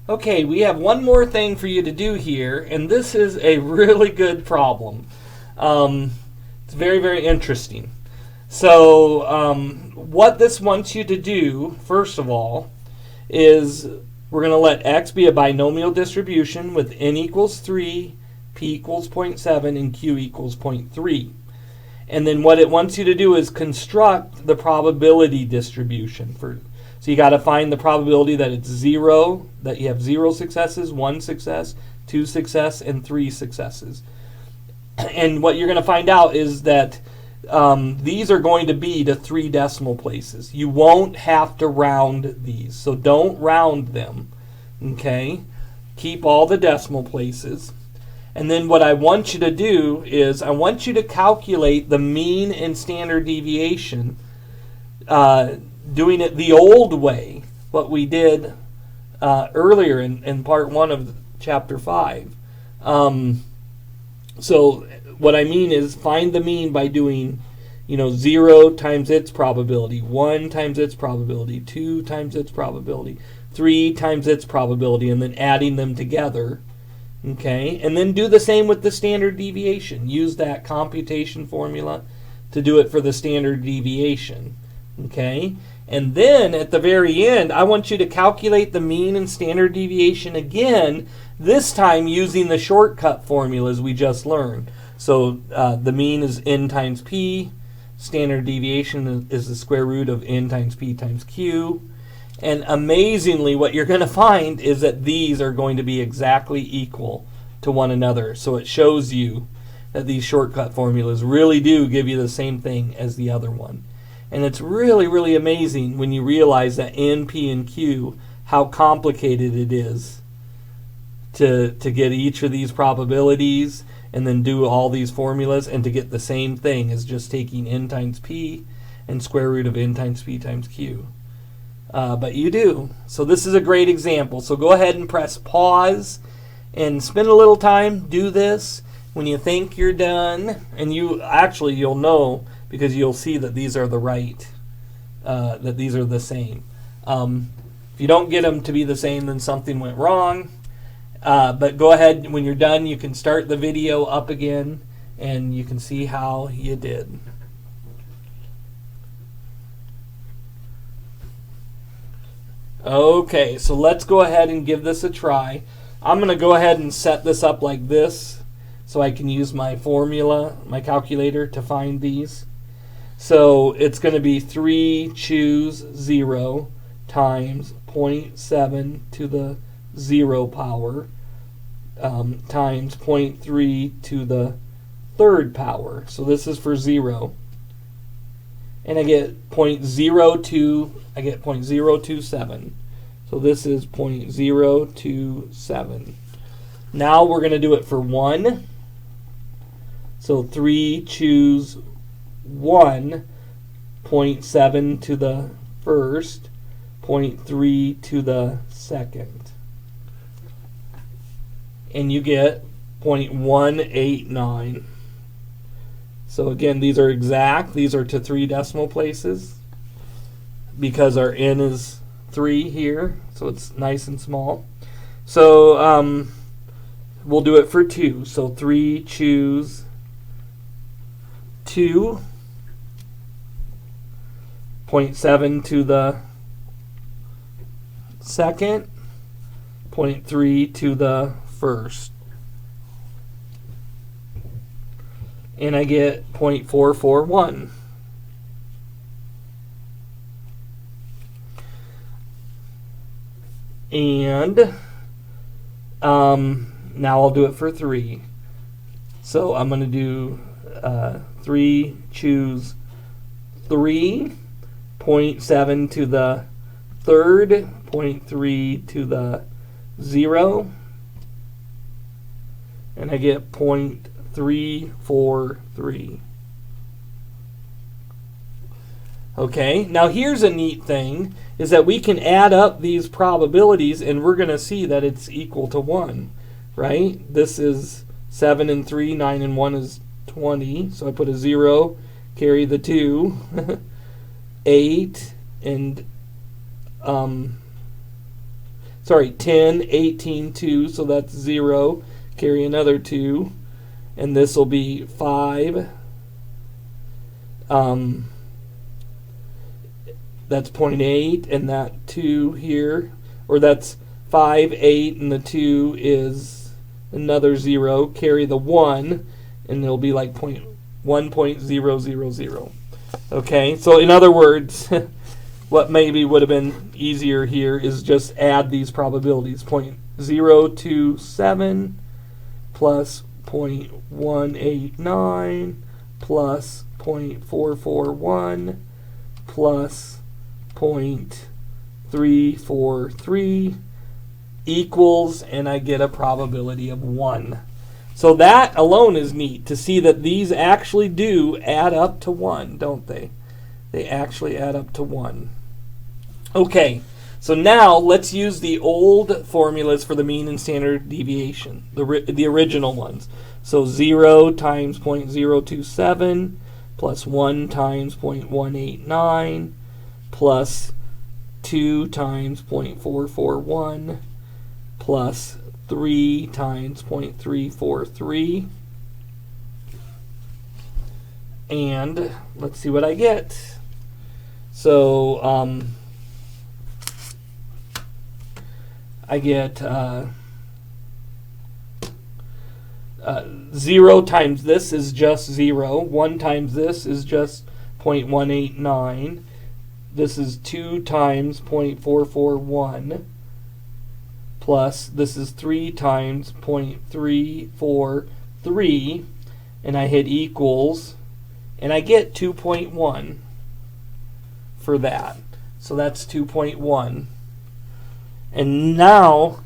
Okay, we have one more thing for you to do here, and this is a really good problem. It's very, very interesting. So what this wants you to do, first of all, is we're going to let x be a binomial distribution with n equals 3, p equals 0.7, and q equals 0.3. And then what it wants you to do is construct the probability distribution. So you got to find the probability that it's 0, that you have 0 successes, 1 success, 2 success, and 3 successes. And what you're going to find out is that these are going to be to 3 decimal places. You won't have to round these, so don't round them. Okay? Keep all the decimal places. And then what I want you to do is I want you to calculate the mean and standard deviation doing it the old way, what we did earlier in part 1 of chapter 5. So what I mean is find the mean by doing 0 times its probability, 1 times its probability, 2 times its probability, 3 times its probability, and then adding them together. Okay, and then do the same with the standard deviation. Use that computation formula to do it for the standard deviation. Okay, and then at the very end, I want you to calculate the mean and standard deviation again, this time using the shortcut formulas we just learned. So the mean is n times p, standard deviation is the square root of n times p times q. And amazingly, what you're going to find is that these are going to be exactly equal to one another. So it shows you that these shortcut formulas really do give you the same thing as the other one. And it's really, really amazing when you realize that N, P, and Q, how complicated it is to get each of these probabilities and then do all these formulas and to get the same thing as just taking N times P and square root of N times P times Q. But you do. So this is a great example. So go ahead and press pause and spend a little time. Do this. When you think you're done, and you'll know because you'll see that these are the right, that these are the same. If you don't get them to be the same, then something went wrong. But go ahead. When you're done, you can start the video up again, and you can see how you did. Okay, so let's go ahead and give this a try. I'm going to go ahead and set this up like this so I can use my formula, my calculator, to find these. So it's going to be 3 choose 0 times 0.7 to the 0 power times 0.3 to the 3rd power. So this is for 0. And I get 0.027. So this is 0.027. Now we're going to do it for 1. So 3 choose 1, 0.7 to the 1st, 0.3 to the 2nd. And you get 0.189. So again, these are exact. These are to 3 decimal places because our n is 3 here, so it's nice and small. So we'll do it for 2. So 3 choose 2, 0.7 to the 2nd, 0.3 to the 1st. And I get 0.441. And now I'll do it for 3. So I'm going to do 3 choose 3, 0.7 to the 3rd, 0.3 to the 0, and I get 0.343. Okay, now here's a neat thing, is that we can add up these probabilities and we're going to see that it's equal to 1, right? This is 7 and 3, 9 and 1 is 20, so I put a 0, carry the 2, 8, and sorry, 10, 18, 2, so that's 0. Carry another 2. And this will be 5. That's 0.8, and that 2 here, or that's 5, 8, and the 2 is another 0. Carry the 1, and it'll be like 1.000. Okay, so in other words, what maybe would have been easier here is just add these probabilities. 0.027 plus 0.189 plus 0.441 plus 0.343 equals, and I get a probability of 1. So that alone is neat to see that these actually do add up to 1, don't they? They actually add up to 1. Okay, so now let's use the old formulas for the mean and standard deviation, the original ones. So 0 times 0.027 plus 1 times 0.189 plus 2 times 0.441 plus 3 times 0.343. And let's see what I get. So I get 0 times this is just 0. 1 times this is just 0.189. This is 2 times 0.441 plus this is 3 times 0.343, and I hit equals, and I get 2.1 for that. So that's 2.1. And now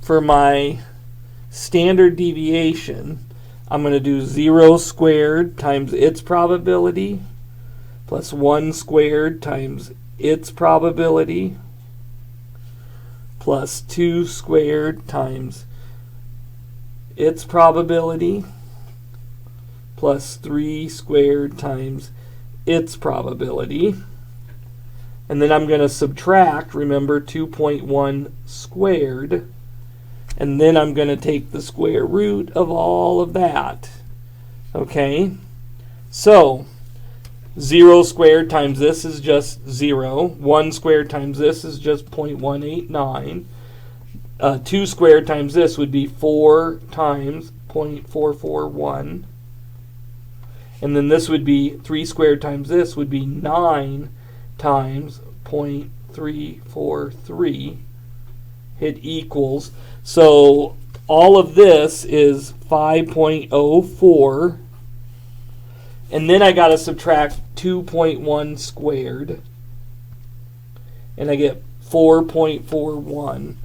for my standard deviation, I'm going to do 0 squared times its probability plus 1 squared times its probability plus 2 squared times its probability plus 3 squared times its probability. And then I'm going to subtract, remember, 2.1 squared. And then I'm going to take the square root of all of that. Okay? So 0 squared times this is just 0. 1 squared times this is just 0.189. 2 squared times this would be 4 times 0.441. And then this would be 3 squared times this would be 9 times 0.343. Hit equals. So all of this is 5.04. And then I got to subtract 2.1 squared. And I get 4.41.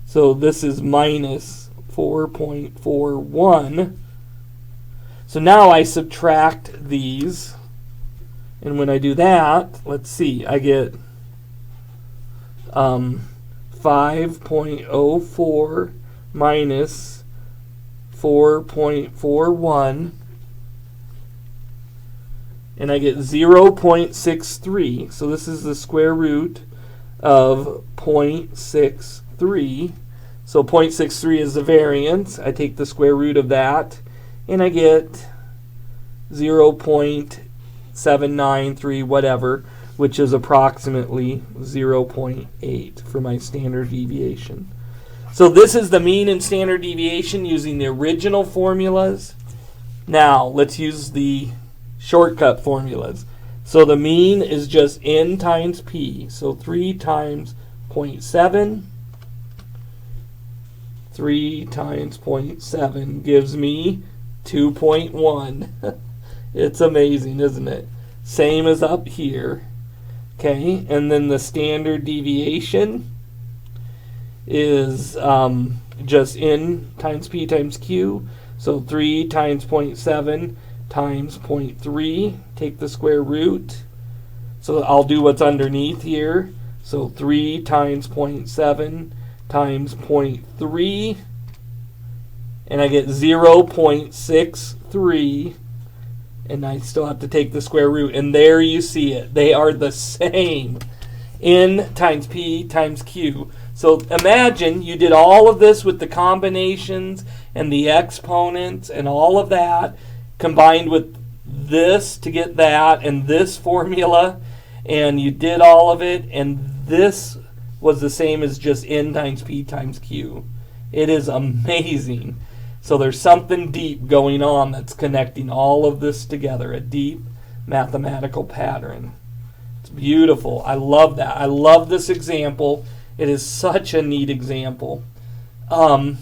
So this is minus 4.41. So now I subtract these. And when I do that, let's see, I get 5.04 minus 4.41. And I get 0.63. So this is the square root of 0.63. So 0.63 is the variance. I take the square root of that, and I get 0.793 whatever, which is approximately 0.8 for my standard deviation. So this is the mean and standard deviation using the original formulas. Now let's use the shortcut formulas. So the mean is just n times p. So 3 times 0.7. 3 times 0.7 gives me 2.1. It's amazing, isn't it? Same as up here. Okay, and then the standard deviation is just n times p times q. So 3 times 0.7 times 0.3. Take the square root. So I'll do what's underneath here. So 3 times 0.7 times 0.3. And I get 0.63. And I still have to take the square root. And there you see it. They are the same. N times P times Q. So imagine you did all of this with the combinations and the exponents and all of that, combined with this to get that and this formula, and you did all of it, and this was the same as just N times P times Q. It is amazing. So there's something deep going on that's connecting all of this together, a deep mathematical pattern. It's beautiful. I love that. I love this example. It is such a neat example. And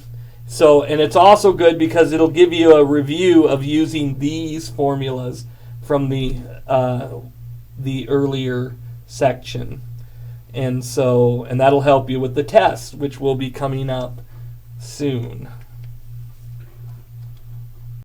it's also good because it'll give you a review of using these formulas from the earlier section. And that'll help you with the test, which will be coming up soon.